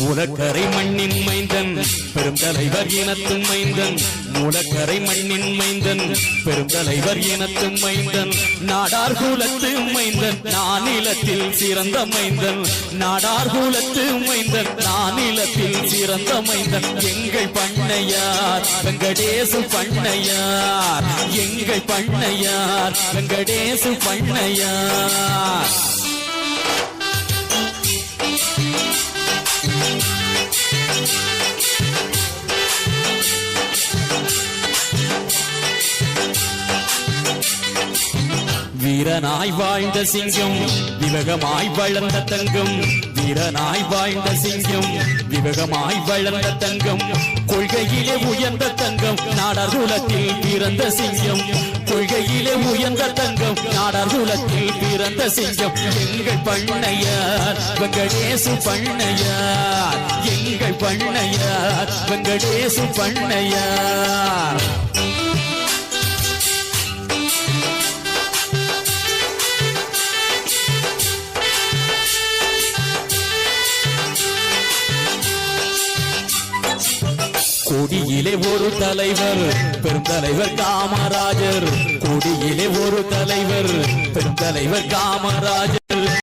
மூலக்கரை மண்ணின் மைந்தன் பெரும் தலைவர் இனத்தும் மைந்தன் மூலக்கரை மண்ணின் மைந்தன் பெரும் தலைவர் இனத்தும் மைந்தன் நாடார் குலத்து மைந்தன் நானிலத்தில் சிறந்த மைந்தன் நாடார் குலத்து மைந்தன் நானிலத்தில் சிறந்த மைந்தன் எங்கள் பண்ணையார் வெங்கடேசு பண்ணையார் எங்கள் பண்ணையார் வெங்கடேசு பண்ணையார் வீரனாய் வாழ்ந்த சிங்கம் விவேகமாய் வளர்ந்த தங்கம் வீரனாய் வாழ்ந்த சிங்கம் விவேகமாய் வளர்ந்த தங்கம் கொள்கையிலே உயர்ந்த தங்கம் நாடார் குலத்தில் பிறந்த சிங்கம் கொள்கையிலே உயர்ந்த தங்கம் நாடார் குலத்தில் பிறந்த சிங்கம் எங்கள் பண்ணையார் வெங்கடேசு பண்ணையார் எங்கள் பண்ணையார் வெங்கடேசு பண்ணையார் கொடியிலே ஒரு தலைவர் பெரும் தலைவர் காமராஜர் கொடியிலே ஒரு தலைவர் பெரும் தலைவர் காமராஜர்